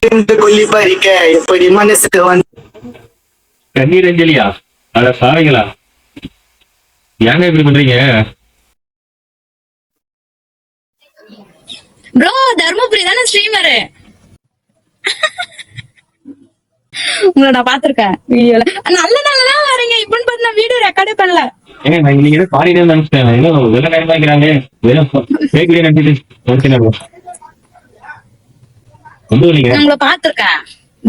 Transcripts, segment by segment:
கொல்லி பறிக்க எப்படி மனசுக்கு வந்து கண்ணீர் அஞ்சலியா? அட சாவைங்களா, ஏங்க இப்படி பண்றீங்க? ப்ரோ தர்மபுரி தானே ஸ்ட்ரீமரு. உங்களை நான் பாத்திருக்கேன் வீடியோல. நல்ல நல்லதான் வரீங்க. இப்பன்னு பார்த்து நான் வீடியோ ரெக்கார்டே பண்ணல. ஏங்க நான் நீங்க பாடினே நினைச்சிட்டேன். ஏதோ வெள்ள நேரம் வாங்கிறாங்க, வெறும் பேக்கரியே நினைச்சிட்டு ரொம்ப இல்லைங்க. உங்களை பாத்திருக்கேன்.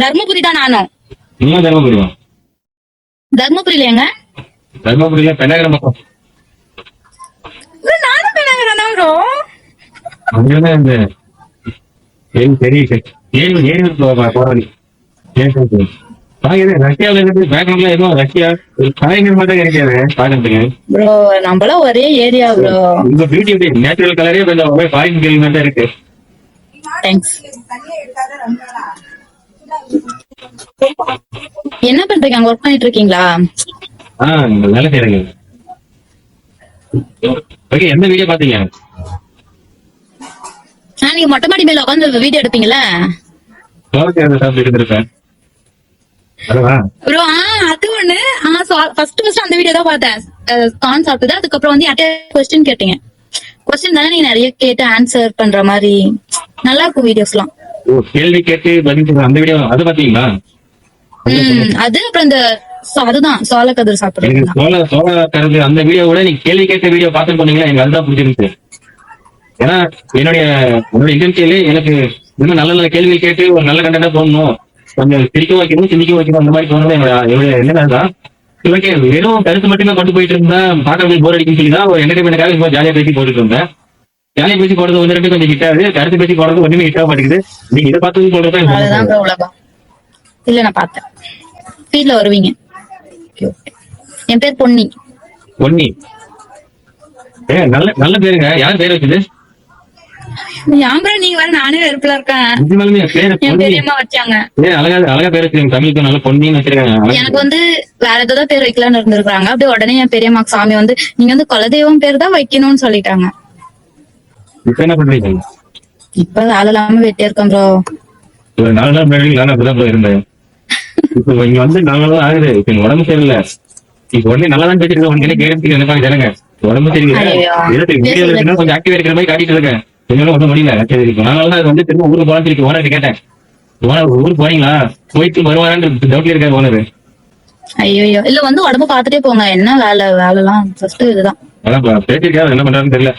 தர்மபுரி தான் நானும். இன்னும் தர்மபுரியா? தர்மபுரியில எங்க? தர்மபுரியில பெண்ணாகரம் பக்கம். நானும் பெண்ணாகரம் தான் ப்ரோ. அங்கதான் இந்த பெரிய ஏரி போராளி ரஷ்யாவில இருந்து பேக்ரவுண்ட்ல எதுவும் ரஷ்யா கலைஞர் மட்டும் கிடைக்காது பாக்கிறதுக்கு. ப்ரோ நம்மளாம் ஒரே ஏரியா ப்ரோ. உங்க பியூட்டி நேச்சுரல் கலரே கொஞ்சம் ஃபாரின் கேள்வி தான் இருக்கு. தேங்க்ஸ். என்ன பண்றீங்க? அங்க ஒர்க் பண்ணிட்டு இருக்கீங்களா? வேலை செய்யறீங்க. ஓகே, எந்த வீடியோ பாத்தீங்க? நீங்க மொட்டை மாடி மேல உட்காந்து வீடியோ எடுப்பீங்கல்ல? இருந்திருப்பேன் ப்ரோ. அது ஒண்ணு. ஃபர்ஸ்ட் அந்த வீடியோ தான் பார்த்தேன். கான் சாப்பிட்டது. அதுக்கப்புறம் வந்து யார்ட்ட கொஸ்டின் கேட்டீங்க. கொஸ்டின் தானே நீங்க நிறைய கேட்டு ஆன்சர் பண்ற மாதிரி நல்லா இருக்கும் வீடியோஸ்லாம். கேள்வி கேட்டு பதில் சொல்ற அந்த வீடியோ அது பாத்தீங்களா? அது அப்புறம் இந்த அதுதான் சோளக்கதிர் சாப்பிடுறது. சோளக்கதிர் அந்த வீடியோ கூட நீங்க கேள்வி கேட்ட வீடியோ பார்த்து போனீங்களா? எனக்கு அதுதான் பிடிச்சிருந்துச்சு. ஏன்னா என்னுடைய இன்டென்ஷன்ல எனக்கு இன்னும் நல்ல நல்ல கேள்வி கேட்டு ஒரு நல்ல கண்டென்ட்டா போடணும், கொஞ்சம் சிரிக்க வைக்கணும், சிந்திக்க வைக்கணும், அந்த மாதிரி போனது என்னுடைய என்னதான் வெறும் கருத்து மட்டுமே கொண்டு போயிட்டு இருந்தா பாக்கிறவங்களுக்கு போர் அடிக்கும் சொல்லி தான் ஒரு என்டர்டைன்மெண்ட்காக ஜாலியா பேசி போட்டுட்டு இருந்தேன். ஜாலியா பேசி போடுறது ஒன்று ரெண்டு கொஞ்சம் ஹிட்டாது, கருத்து பேசி போடுறது ஒண்ணுமே ஹிட் ஆக மாட்டேங்குது. நீங்க இதை பார்த்து போடுறதா உலகம். இல்ல நான் பார்த்தேன், ஃபீல்ட்ல வருவீங்க. என் பேர் பொன்னி. பொன்னி நல்ல நல்ல பேருங்க. யார் பேர் வச்சது? நீங்க வர நானே வெறுப்புல இருக்கேன். பெரியம்மா வச்சாங்க. அழகா பேர் வச்சிருக்காங்க. தமிழுக்கு நல்ல பொன்னின்னு வச்சிருக்காங்க. எனக்கு வந்து வேற ஏதாவது பேர் வைக்கலாம்னு இருந்திருக்காங்க. அப்படியே உடனே என் பெரியம்மா சாமி வந்து நீங்க வந்து குலதெய்வம் பேர் தான் வைக்கணும்னு சொல்லிட்டாங்க. இப்ப என்ன பண்றீங்க? இப்ப வேலை இல்லாம வெட்டியா இருக்கேன் ப்ரோ. ஒரு 4 நாள் முன்னாடி நானும் அப்படிதான் இருந்தேன். இப்ப இங்க வந்து 4 நாள் ஆகுது. இப்ப உடம்பு சரியில்லை. இப்ப உடனே நல்லாதான் பேசிட்டு உடனே கேட்டு நினைப்பாங்க ஜனங்க. உடம்பு சரியில்லை, கொஞ்சம் ஆக்டிவா இருக்கிற மாதிரி காட்டிட்டு இருக்கேன். கொஞ்சம் ஒன்றும் முடியல. சரி, அதனால வந்து திரும்ப ஊருக்கு போலாம். திருப்பி ஓனர் கேட்டேன், ஊருக்கு போறீங்களா? போயிட்டு வருவாரான்னு டவுட்ல இருக்காரு ஓனர். ஐயோ இல்ல, வந்து உடம்பு பாத்துட்டே போங்க. என்ன வேலை வேலைலாம் ஃபர்ஸ்ட் இதுதான். அதான் பேசிருக்காரு, என்ன பண்றாருன்னு தெரியல.